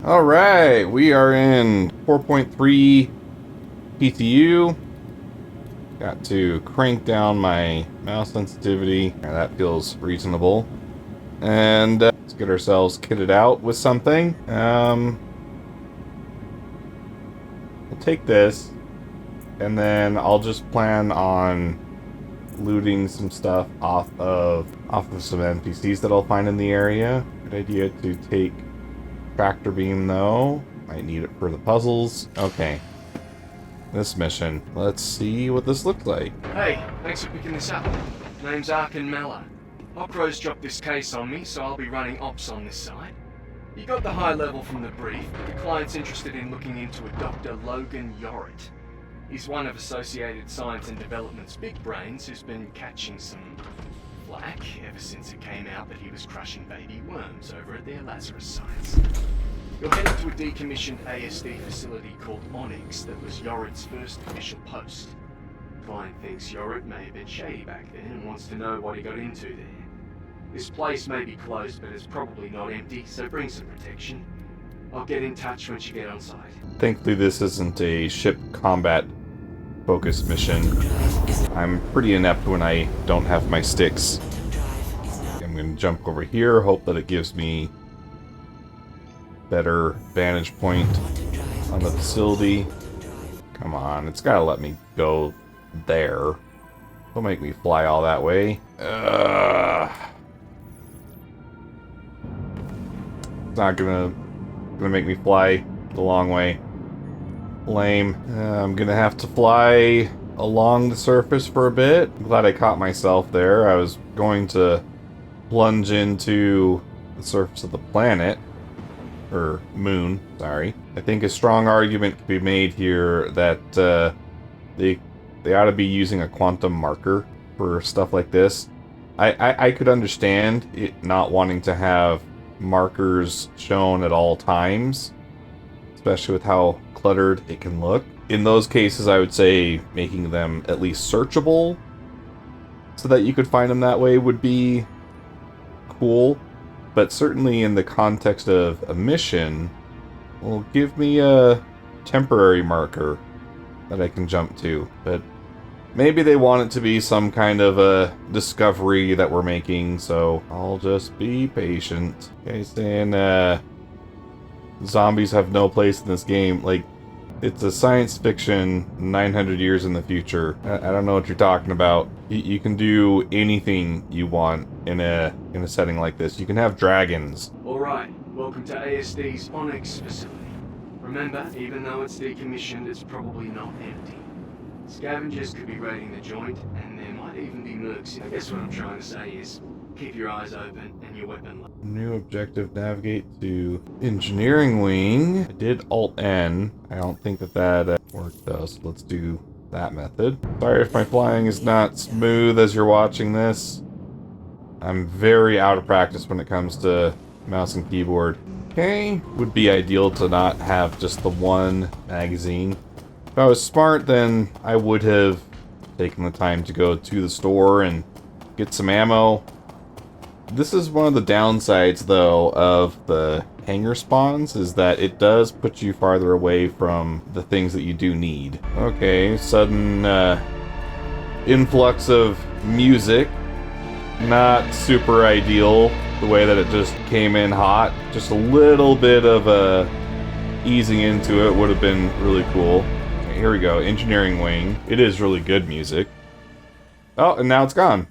Alright, we are in 4.3 PTU. Got to crank down my mouse sensitivity. That feels reasonable. And let's get ourselves kitted out with something. We'll take this, and then I'll just plan on looting some stuff off of some NPCs that I'll find in the area. Good idea to take tractor beam though. Might need it for the puzzles. Okay. This mission. Let's see what this looks like. Hey, thanks for picking this up. Name's Arkin Mella. Hawkrow's dropped this case on me, so I'll be running ops on this side. You got the high level from the brief, but the client's interested in looking into a Dr. Logan Yorrit. He's one of Associated Science and Development's big brains who's been catching some flack ever since it came out that he was crushing baby worms over at their Lazarus sites. You're headed to a decommissioned ASD facility called Onyx that was Yorrit's first official post. The client thinks Yorrit may have been shady back then and wants to know what he got into there. This place may be closed, but it's probably not empty, so bring some protection. I'll get in touch once you get on site. Thankfully this isn't a ship combat focused mission. I'm pretty inept when I don't have my sticks. I'm going to jump over here, hope that it gives me better vantage point on the facility. Come on, it's got to let me go there. Don't make me fly all that way. It's not gonna make me fly the long way. Lame. I'm gonna have to fly along the surface for a bit. I'm glad I caught myself there. I was going to plunge into the surface of the planet. Or moon, sorry. I think a strong argument can be made here that they ought to be using a quantum marker for stuff like this. I could understand it not wanting to have markers shown at all times, especially with how cluttered it can look. In those cases, I would say making them at least searchable so that you could find them that way would be cool. But certainly in the context of a mission, well, give me a temporary marker that I can jump to. But maybe they want it to be some kind of a discovery that we're making, so I'll just be patient. Okay, saying zombies have no place in this game. Like, it's a science fiction 900 years in the future. I don't know what you're talking about. You can do anything you want in a setting like this. You can have dragons. Alright, welcome to ASD's Onyx facility. Remember, even though it's decommissioned, it's probably not empty. Scavengers could be raiding the joint, and there might even be mercs. I guess what I'm trying to say is, keep your eyes open and your weapon low. New objective, navigate to engineering wing. I did Alt-N. I don't think that worked though, so let's do that method. Sorry if my flying is not smooth as you're watching this. I'm very out of practice when it comes to mouse and keyboard. Okay, would be ideal to not have just the one magazine. If I was smart, then I would have taken the time to go to the store and get some ammo. This is one of the downsides, though, of the hangar spawns, is that it does put you farther away from the things that you do need. Okay, sudden influx of music. Not super ideal, the way that it just came in hot. Just a little bit of easing into it would have been really cool. Okay, here we go, engineering wing. It is really good music. Oh, and now it's gone.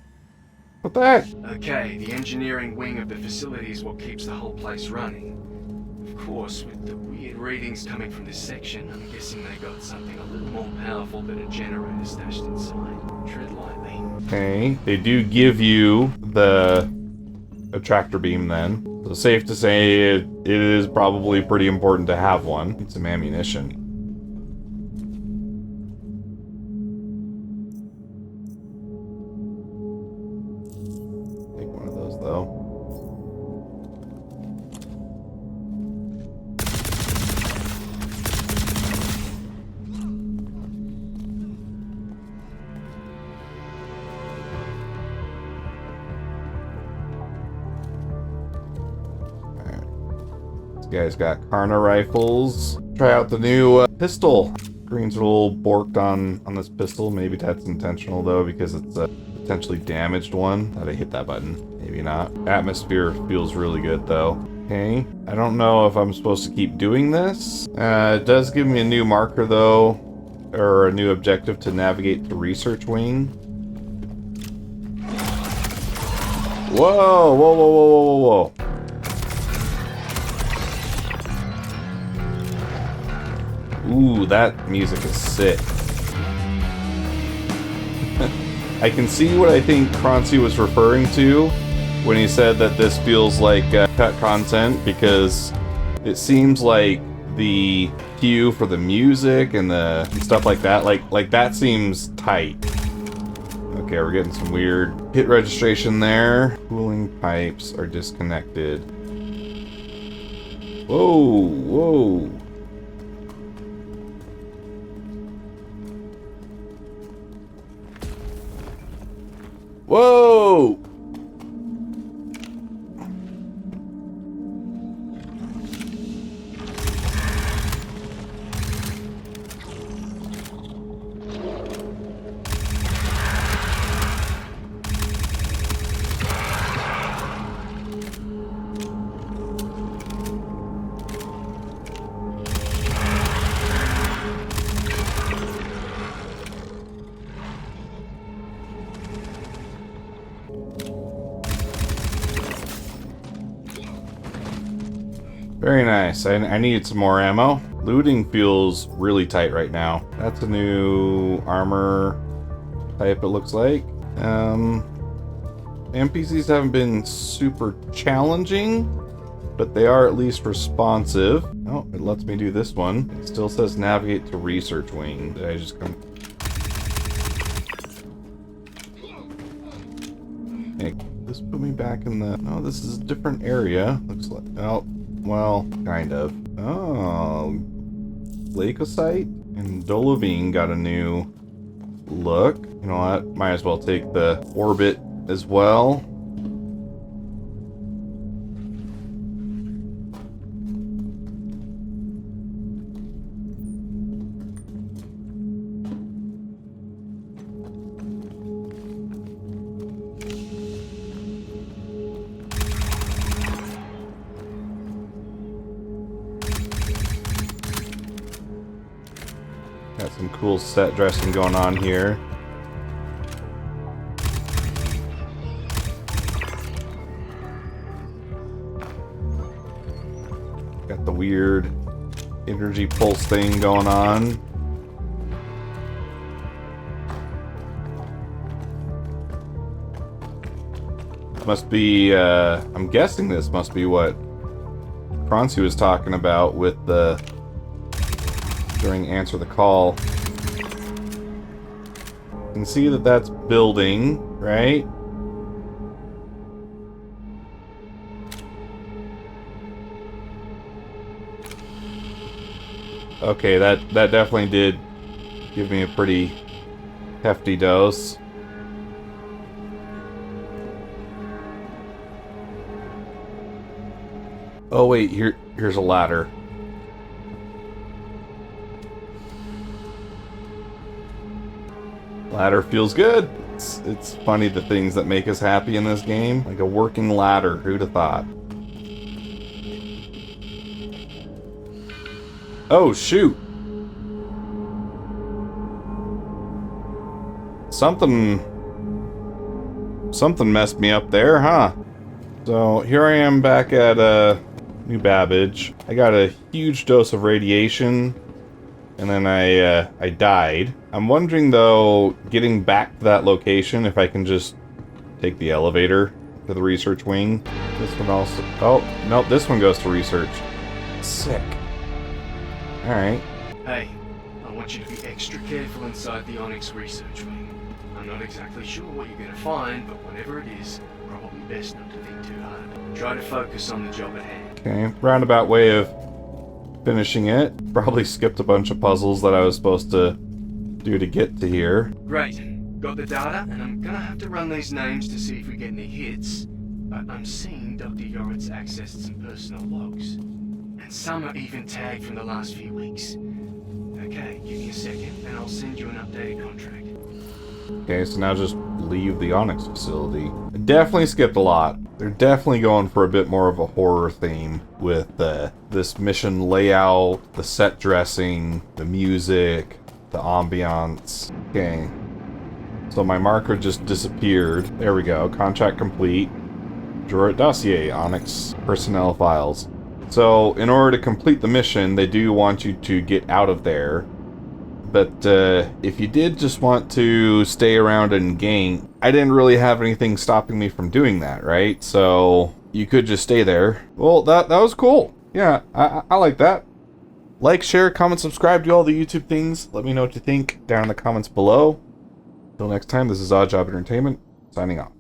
What the heck? Okay, the engineering wing of the facility is what keeps the whole place running. Of course, with the weird readings coming from this section, I'm guessing they got something a little more powerful than a generator stashed inside. Tread lightly. Okay, they do give you a tractor beam then. So safe to say it is probably pretty important to have one. Need some ammunition. Though. guy's got Karna rifles. Try out the new pistol. Green's a little borked on this pistol. Maybe that's intentional though, because it's a potentially damaged one. Thought I hit that button. Maybe not. Atmosphere feels really good though. Okay. I don't know if I'm supposed to keep doing this. It does give me a new marker though, or a new objective to navigate the research wing. Whoa, whoa, whoa, whoa, whoa, whoa, whoa. Ooh, that music is sick. I can see what I think Croncy was referring to when he said that this feels like cut content, because it seems like the cue for the music and the stuff like that, like that seems tight. Okay, we're getting some weird hit registration there. Cooling pipes are disconnected. Whoa, whoa. Whoa! Very nice. I needed some more ammo. Looting feels really tight right now. That's a new armor type, it looks like. NPCs haven't been super challenging, but they are at least responsive. Oh, it lets me do this one. It still says navigate to research wing. Did I just come... Hey, this put me back in the... No, this is a different area. Looks like... Oh. Well, kind of. Oh, Leukocyte and Dolovine got a new look. You know what? Might as well take the orbit as well. Got some cool set dressing going on here. Got the weird energy pulse thing going on. Must be, I'm guessing this must be what Croncy was talking about with the... during Answer the Call. You can see that that's building, right? Okay, that definitely did give me a pretty hefty dose. Oh wait, here's a ladder. Ladder feels good. It's funny the things that make us happy in this game. Like a working ladder, who'd have thought? Oh shoot! Something messed me up there, huh? So here I am back at New Babbage. I got a huge dose of radiation, and then I died. I'm wondering though, getting back to that location, if I can just take the elevator to the research wing. This one also... Oh, nope, this one goes to research. Sick. Alright. Hey, I want you to be extra careful inside the Onyx research wing. I'm not exactly sure what you're going to find, but whatever it is, probably best not to think too hard. Try to focus on the job at hand. Okay, roundabout way of finishing it. Probably skipped a bunch of puzzles that I was supposed to do to get to here. Great. Got the data, and I'm gonna have to run these names to see if we get any hits. But I'm seeing Dr. Yoritz accessed some personal logs. And some are even tagged from the last few weeks. Okay, give me a second, and I'll send you an updated contract. Okay, so now just leave the Onyx facility. I definitely skipped a lot. They're definitely going for a bit more of a horror theme with this mission layout, the set dressing, the music, the ambiance. Okay. So my marker just disappeared. There we go. Contract complete. Drawer dossier, Onyx personnel files. So in order to complete the mission, they do want you to get out of there. But if you did just want to stay around and gank, I didn't really have anything stopping me from doing that, right? So you could just stay there. Well, that was cool. Yeah, I like that. Like, share, comment, subscribe, do all the YouTube things. Let me know what you think down in the comments below. Until next time, this is Odd Job Entertainment, signing off.